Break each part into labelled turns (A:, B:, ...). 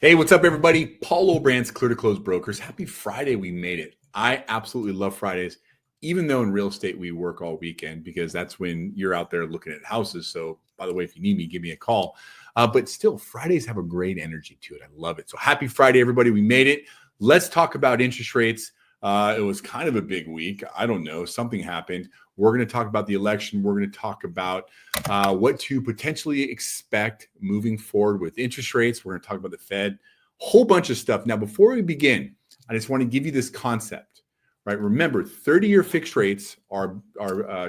A: Hey, what's up, everybody? Paul Olbrantz, Clear to Close Brokers. Happy Friday. We made it. I absolutely love Fridays, even though in real estate we work all weekend because that's when you're out there looking at houses. So, by the way, if you need me, give me a call. But still, Fridays have a great energy to it. I love it. So, happy Friday, everybody. We made it. Let's talk about interest rates. It was kind of a big week. I don't know. Something happened. We're going to talk about the election. We're going to talk about what to potentially expect moving forward with interest rates. We're going to talk about the Fed, whole bunch of stuff. Now, before we begin, I just want to give you this concept, right? Remember, 30-year fixed rates are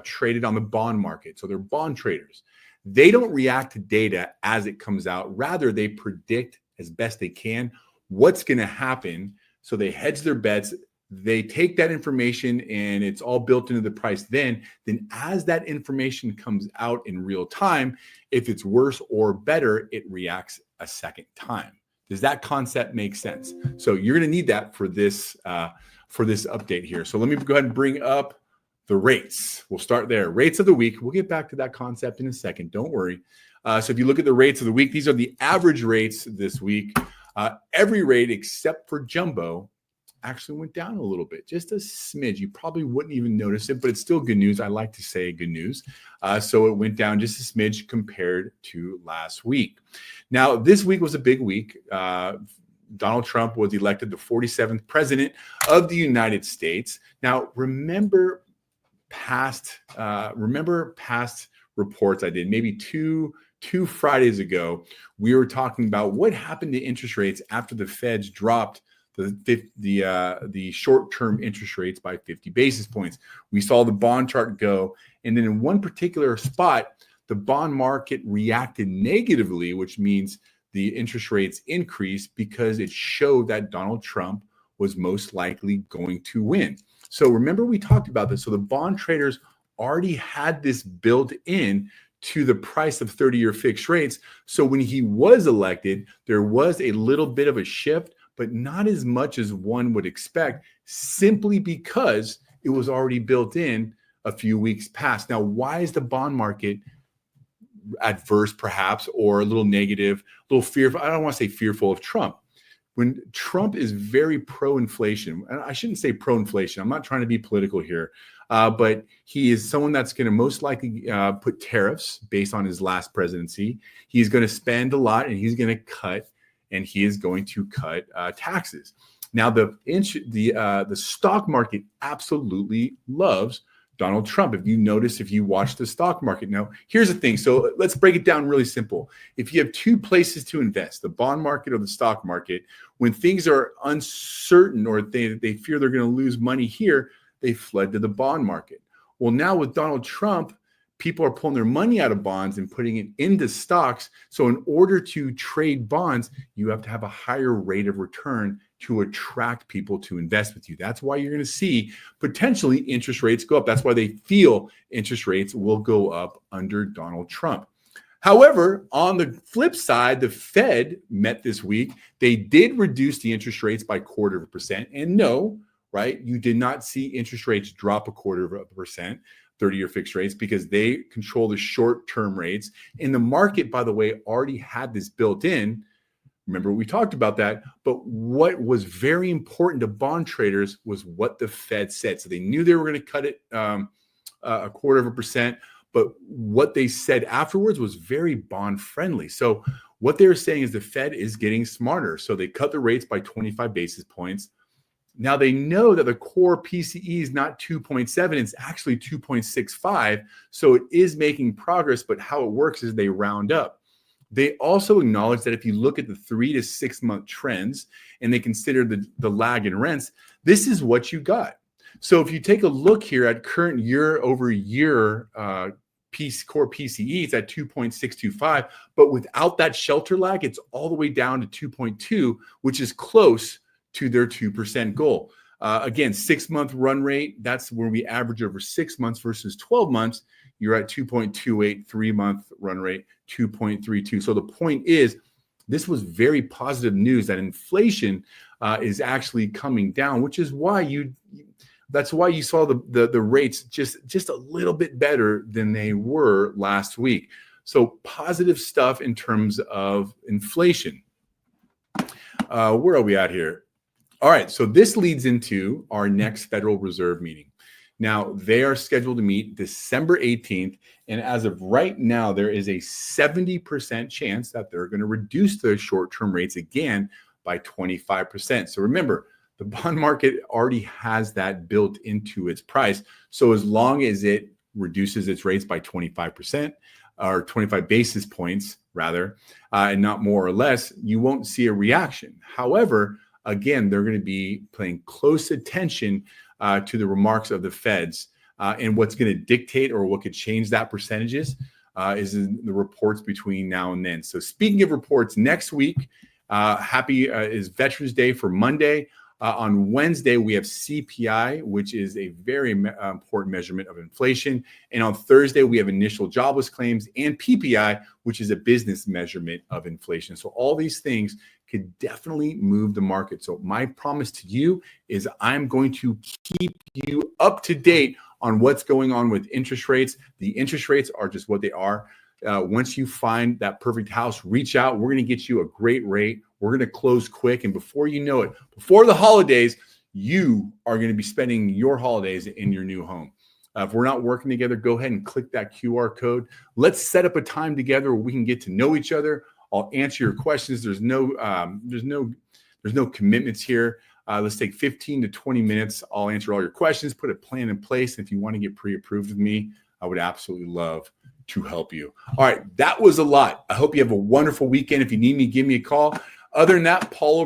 A: traded on the bond market. So they're bond traders. They don't react to data as it comes out. Rather, they predict as best they can what's going to happen. So they hedge their bets. They take that information and it's all built into the price. Then as that information comes out in real time, if it's worse or better, it reacts a second time. Does that concept make sense? So you're going to need that for this update here. So let me go ahead and bring up the rates. We'll start there. Rates of the week. We'll get back to that concept in a second. Don't worry. So if you look at the rates of the week, these are the average rates this week. Every rate except for jumbo actually went down a little bit, just a smidge. You probably wouldn't even notice it, but it's still good news. I like to say good news. So it went down just a smidge compared to last week. Now, this week was a big week. Donald Trump was elected the 47th president of the United States. Now, remember past reports I did, maybe two Fridays ago, we were talking about what happened to interest rates after the Feds dropped the short-term interest rates by 50 basis points. We saw the bond chart go, and then in one particular spot, the bond market reacted negatively, which means the interest rates increased because it showed that Donald Trump was most likely going to win. So remember we talked about this. So the bond traders already had this built in to the price of 30-year fixed rates. So when he was elected, there was a little bit of a shift, but not as much as one would expect, simply because it was already built in a few weeks past. Now, why is the bond market adverse, perhaps, or a little negative, a little fearful? I don't want to say fearful of Trump. When Trump is very pro-inflation, and I shouldn't say pro-inflation, I'm not trying to be political here, but he is someone that's going to most likely put tariffs based on his last presidency. He's going to spend a lot, and he's going to cut taxes. Now, the stock market absolutely loves Donald Trump. If you notice, if you watch the stock market. Now, here's the thing. So let's break it down really simple. If you have two places to invest, the bond market or the stock market, when things are uncertain or they fear they're going to lose money here, they fled to the bond market. Well, now with Donald Trump, people are pulling their money out of bonds and putting it into stocks. So in order to trade bonds, you have to have a higher rate of return to attract people to invest with you. That's why you're going to see potentially interest rates go up. That's why they feel interest rates will go up under Donald Trump. However, on the flip side, the Fed met this week. They did reduce the interest rates by 0.25%. And no, right, you did not see interest rates drop 0.25%. 30-year fixed rates, because they control the short-term rates. And the market, by the way, already had this built in. Remember, we talked about that. But what was very important to bond traders was what the Fed said. So they knew they were going to cut it 0.25%. But what they said afterwards was very bond friendly. So what they were saying is the Fed is getting smarter. So they cut the rates by 25 basis points. Now they know that the core PCE is not 2.7, it's actually 2.65. So it is making progress, but how it works is they round up. They also acknowledge that if you look at the 3 to 6 month trends and they consider the lag in rents, this is what you got. So if you take a look here at current year over year core PCE, it's at 2.625, but without that shelter lag, it's all the way down to 2.2, which is close to their 2% goal. Again, 6-month run rate, that's where we average over 6 months versus 12 months. You're at 2.28, 3-month run rate, 2.32. So the point is, this was very positive news that inflation is actually coming down, which is why that's why you saw the rates just a little bit better than they were last week. So positive stuff in terms of inflation. Where are we at here? All right, so this leads into our next Federal Reserve meeting. Now, they are scheduled to meet December 18th, and as of right now, there is a 70% chance that they're going to reduce the short-term rates again by 25%. So remember, the bond market already has that built into its price. So as long as it reduces its rates by 25%, or 25 basis points rather, and not more or less, you won't see a reaction. However, again, they're going to be paying close attention to the remarks of the Feds, and what's going to dictate or what could change that percentages is in the reports between now and then. So speaking of reports, next week, is Veterans Day for Monday. On Wednesday, we have CPI, which is a very important measurement of inflation. And on Thursday, we have initial jobless claims and PPI, which is a business measurement of inflation. So all these things could definitely move the market. So my promise to you is I'm going to keep you up to date on what's going on with interest rates. The interest rates are just what they are. Once you find that perfect house, reach out. We're going to get you a great rate. We're going to close quick. And before you know it, before the holidays, you are going to be spending your holidays in your new home. If we're not working together, go ahead and click that QR code. Let's set up a time together where we can get to know each other. I'll answer your questions. There's no commitments here. Let's take 15 to 20 minutes. I'll answer all your questions, put a plan in place. And if you want to get pre-approved with me, I would absolutely love to help you. All right, that was a lot. I hope you have a wonderful weekend. If you need me, give me a call. Other than that, Paul